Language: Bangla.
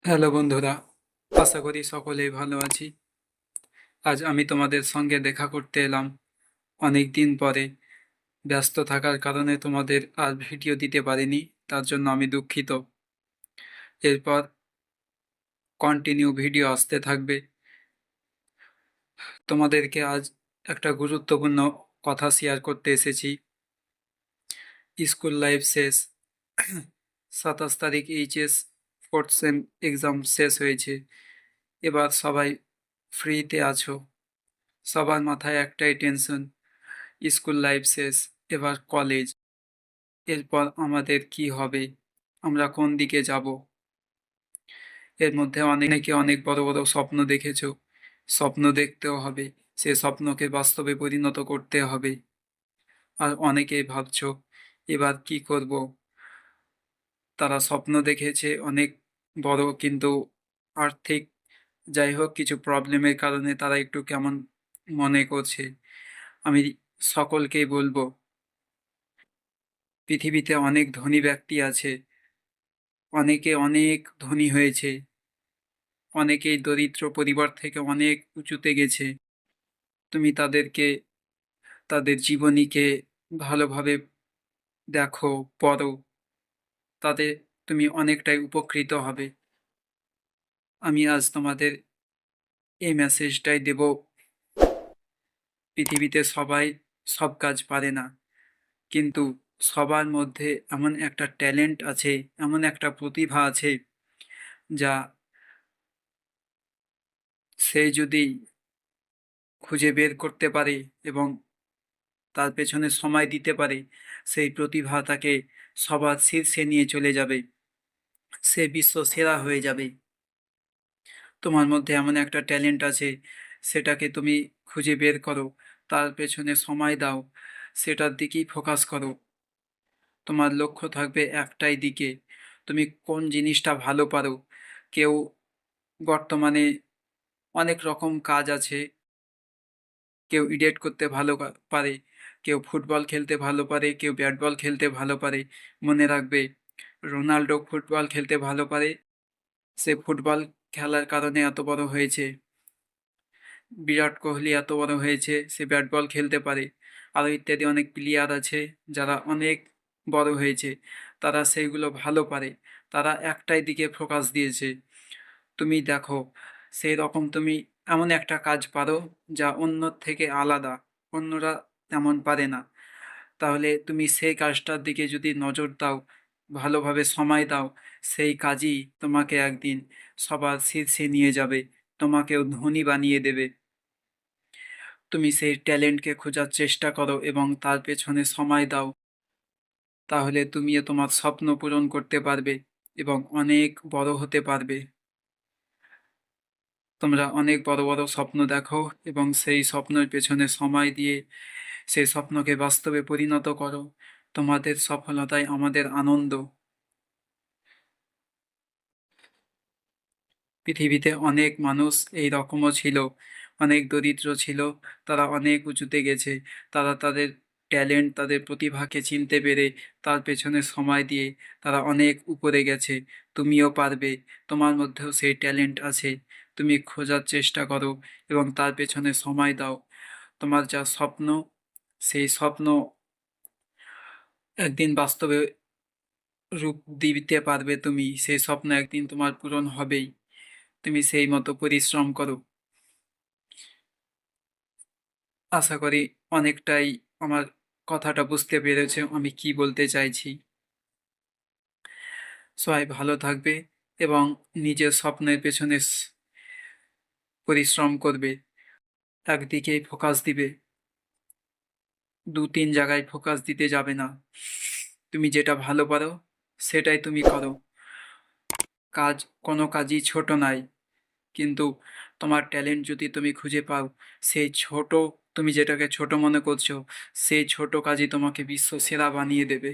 হ্যালো বন্ধুরা, আশা করি সকলেই ভালো আছি। আজ আমি তোমাদের সঙ্গে দেখা করতে এলাম অনেক দিন পরে। ব্যস্ত থাকার কারণে তোমাদের আর ভিডিও দিতে পারিনি, তার জন্য আমি দুঃখিত। এরপর কন্টিনিউ ভিডিও আসতে থাকবে। তোমাদেরকে আজ একটা গুরুত্বপূর্ণ কথা শেয়ার করতে এসেছি। স্কুল লাইফ শেষ। 27 তারিখ এইচএস ফোর্থ সেম এক্সাম শেষ হয়েছে। এবার সবাই ফ্রিতে আছো। সবার মাথায় একটাই টেনশন, স্কুল লাইফ শেষ, এবার কলেজ। এরপর আমাদের কি হবে, আমরা কোন দিকে যাব। এর মধ্যে অনেকে অনেক বড় বড় স্বপ্ন দেখেছো। স্বপ্ন দেখতেও হবে, সে স্বপ্নকে বাস্তবে পরিণত করতে হবে। আর অনেকেই ভাবছো এবার কি করব। তারা স্বপ্ন দেখেছে অনেক বড়, কিন্তু আর্থিক যাই হোক কিছু প্রবলেমের কারণে তারা একটু কেমন মনে করছে। আমি সকলকেই বলবো, পৃথিবীতে অনেক ধনী ব্যক্তি আছে, অনেকে অনেক ধনী হয়েছে, অনেকেই দরিদ্র পরিবার থেকে অনেক উঁচুতে গেছে। তুমি তাদেরকে, তাদের জীবনীকে ভালোভাবে দেখো, পড়ো, তাতে তুমি অনেকটাই উপকৃত হবে। আমি আজ তোমাদের এই মেসেজটাই দেব। পৃথিবীতে সবাই সব কাজ পারে না, কিন্তু সবার মধ্যে এমন একটা ট্যালেন্ট আছে, এমন একটা প্রতিভা আছে, যা সে যদি খুঁজে বের করতে পারে এবং তার পেছনে সময় দিতে পারে, সেই প্রতিভা তাকে সবার শীর্ষে নিয়ে চলে যাবে। সে বিশ্ব সেরা হয়ে যাবে। তোমার মধ্যে এমন একটা ট্যালেন্ট আছে, সেটাকে তুমি খুঁজে বের করো, তার পেছনে সময় দাও, সেটার দিকেই ফোকাস করো। তোমার লক্ষ্য থাকবে একটাই দিকে, তুমি কোন জিনিসটা ভালো পারো। কেউ বর্তমানে অনেক রকম কাজ আছে। কেউ এডিট করতে ভালো পারে, কেউ ফুটবল খেলতে ভালো পারে, কেউ ব্যাট বল খেলতে ভালো পারে। মনে রাখবে, রোনাল্ডো ফুটবল খেলতে ভালো পারে, সে ফুটবল খেলার কারণে এত বড় হয়েছে। বিরাট কোহলি এত বড় হয়েছে, সে ব্যাট বল খেলতে পারে। আরও ইত্যাদি অনেক প্লেয়ার আছে যারা অনেক বড় হয়েছে, তারা সেইগুলো ভালো পারে। তারা একটাই দিকে ফোকাস দিয়েছে। তুমি দেখো, সেই রকম তুমি এমন একটা কাজ পারো যা অন্যর থেকে আলাদা, অন্যরা তেমন পারে না। তাহলে তুমি সেই কাজটার দিকে যদি নজর দাও, ভালোভাবে সময় দাও, সেই কাজই তোমাকে একদিন সবার শীর্ষে নিয়ে যাবে, তোমাকেও ধনী বানিয়ে দেবে। তুমি সেই ট্যালেন্টকে খোঁজার চেষ্টা করো এবং তার পেছনে সময় দাও, তাহলে তুমিও তোমার স্বপ্ন পূরণ করতে পারবে এবং অনেক বড় হতে পারবে। তোমরা অনেক বড় বড় স্বপ্ন দেখো এবং সেই স্বপ্নের পেছনে সময় দিয়ে সেই স্বপ্নকে বাস্তবে পরিণত করো। তোমাদের সফলতাই আমাদের আনন্দ। পৃথিবীতে অনেক মানুষ এই রকমও ছিল, অনেক দরিদ্র ছিল, তারা অনেক উঁচুতে গেছে। তারা তাদের ট্যালেন্ট, তাদের প্রতিভাকে চিনতে পেরে তার পেছনে সময় দিয়ে তারা অনেক উপরে গেছে। তুমিও পারবে, তোমার মধ্যেও সেই ট্যালেন্ট আছে। তুমি খোঁজার চেষ্টা করো এবং তার পেছনে সময় দাও। তোমার যা স্বপ্ন, সেই স্বপ্ন একদিন বাস্তবে রূপ দিতে পারবে। তুমি সেই স্বপ্ন একদিন তোমার পূরণ হবেই। তুমি সেই মতো পরিশ্রম করো। আশা করি অনেকটাই আমার কথাটা বুঝতে পেরেছে আমি কি বলতে চাইছি। সবাই ভালো থাকবে এবং নিজের স্বপ্নের পেছনে পরিশ্রম করবে। একদিকেই ফোকাস দিবে, দু তিন জায়গায় ফোকাস দিতে যাবে না। তুমি যেটা ভালো পারো সেটাই তুমি করো। কাজ, কোনো কাজই ছোট নাই, কিন্তু তোমার ট্যালেন্ট যদি তুমি খুঁজে পাও, সেই ছোট, তুমি যেটাকে ছোট মনে করছো, সেই ছোট কাজই তোমাকে বিশ্ব সেরা বানিয়ে দেবে।